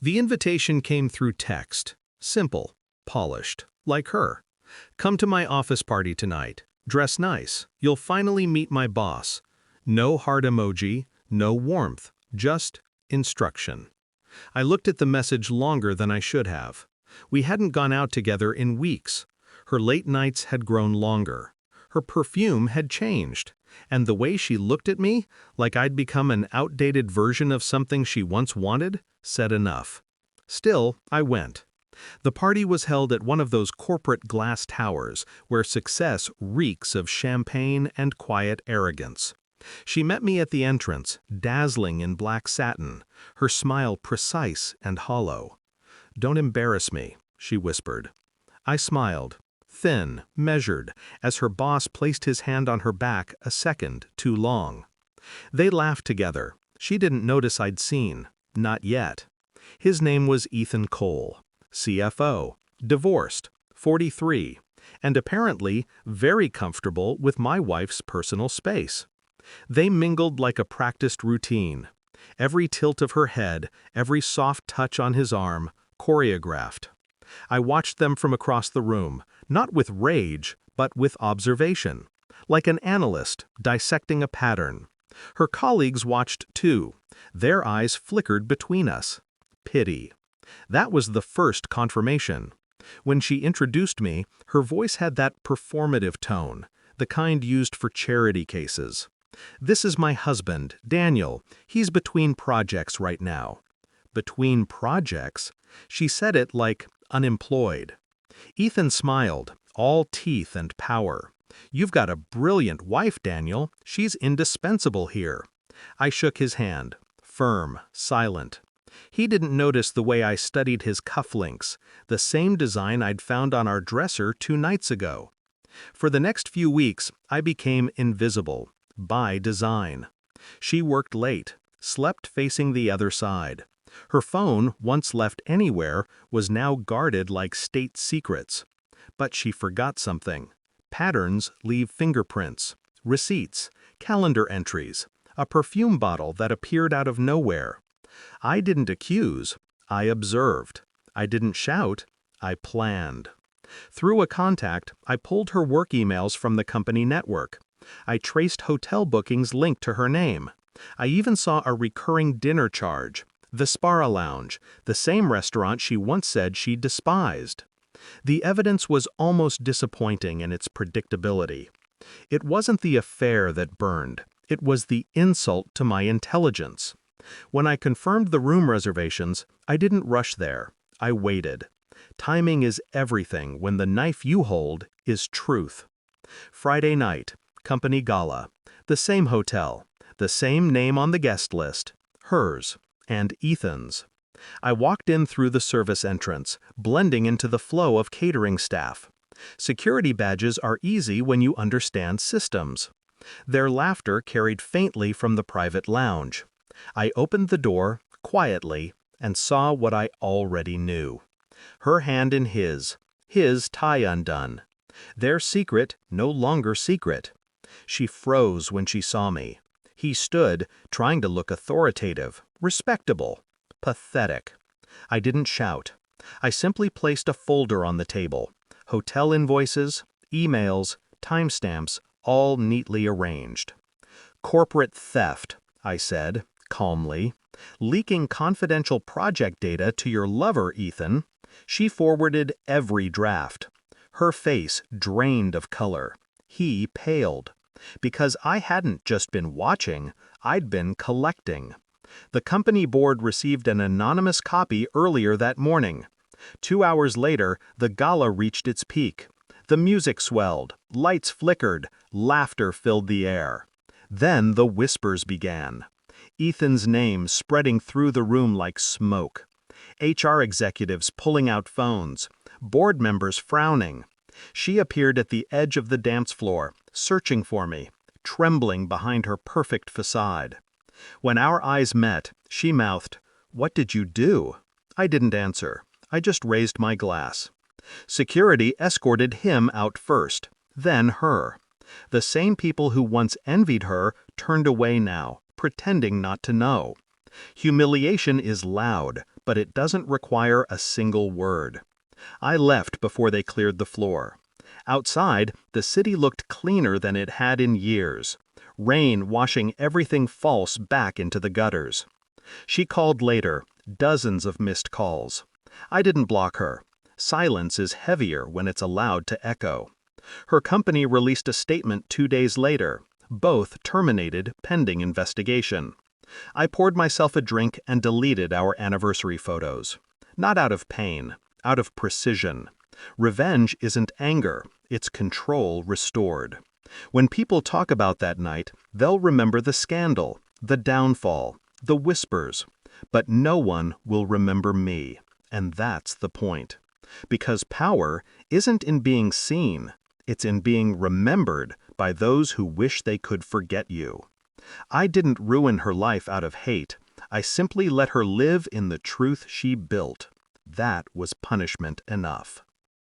The invitation came through text. Simple, polished, like her. Come to my office party tonight. Dress nice. You'll finally meet my boss. No heart emoji, no warmth, just instruction. I looked at the message longer than I should have. We hadn't gone out together in weeks. Her late nights had grown longer. Her perfume had changed. And the way she looked at me, like I'd become an outdated version of something she once wanted, said enough. Still, I went. The party was held at one of those corporate glass towers where success reeks of champagne and quiet arrogance. She met me at the entrance, dazzling in black satin, her smile precise and hollow. "Don't embarrass me," she whispered. I smiled, thin, measured, as her boss placed his hand on her back a second too long. They laughed together. She didn't notice I'd seen. Not yet. His name was Ethan Cole, CFO, divorced, 43, and apparently very comfortable with my wife's personal space. They mingled like a practiced routine. Every tilt of her head, every soft touch on his arm, choreographed. I watched them from across the room, not with rage, but with observation, like an analyst dissecting a pattern. Her colleagues watched too. Their eyes flickered between us. Pity. That was the first confirmation. When she introduced me, her voice had that performative tone, the kind used for charity cases. "This is my husband, Daniel. He's between projects right now." Between projects? She said it like unemployed. Ethan smiled, all teeth and power. "You've got a brilliant wife, Daniel. She's indispensable here." I shook his hand, firm, silent. He didn't notice the way I studied his cufflinks, the same design I'd found on our dresser 2 nights ago. For the next few weeks, I became invisible, by design. She worked late, slept facing the other side. Her phone, once left anywhere, was now guarded like state secrets. But she forgot something. Patterns leave fingerprints, receipts, calendar entries, a perfume bottle that appeared out of nowhere. I didn't accuse, I observed. I didn't shout, I planned. Through a contact, I pulled her work emails from the company network. I traced hotel bookings linked to her name. I even saw a recurring dinner charge, the Spara Lounge, the same restaurant she once said she despised. The evidence was almost disappointing in its predictability. It wasn't the affair that burned, it was the insult to my intelligence. When I confirmed the room reservations, I didn't rush there. I waited. Timing is everything when the knife you hold is truth. Friday night, company gala. The same hotel. The same name on the guest list. Hers. And Ethan's. I walked in through the service entrance, blending into the flow of catering staff. Security badges are easy when you understand systems. Their laughter carried faintly from the private lounge. I opened the door, quietly, and saw what I already knew. Her hand in his tie undone. Their secret no longer secret. She froze when she saw me. He stood, trying to look authoritative, respectable, pathetic. I didn't shout. I simply placed a folder on the table. Hotel invoices, emails, timestamps, all neatly arranged. "Corporate theft," I said, calmly. "Leaking confidential project data to your lover, Ethan." She forwarded every draft. Her face drained of color. He paled. Because I hadn't just been watching, I'd been collecting. The company board received an anonymous copy earlier that morning. 2 hours later, the gala reached its peak. The music swelled, lights flickered, laughter filled the air. Then the whispers began. Ethan's name spreading through the room like smoke. HR executives pulling out phones. Board members frowning. She appeared at the edge of the dance floor, searching for me, trembling behind her perfect facade. When our eyes met, she mouthed, "What did you do?" I didn't answer. I just raised my glass. Security escorted him out first, then her. The same people who once envied her turned away now, pretending not to know. Humiliation is loud, but it doesn't require a single word. I left before they cleared the floor. Outside, the city looked cleaner than it had in years, rain washing everything false back into the gutters. She called later, dozens of missed calls. I didn't block her. Silence is heavier when it's allowed to echo. Her company released a statement 2 days later, both terminated pending investigation. I poured myself a drink and deleted our anniversary photos. Not out of pain, out of precision. Revenge isn't anger, it's control restored. When people talk about that night, they'll remember the scandal, the downfall, the whispers. But no one will remember me, and that's the point. Because power isn't in being seen, it's in being remembered by those who wish they could forget you. I didn't ruin her life out of hate. I simply let her live in the truth she built. That was punishment enough.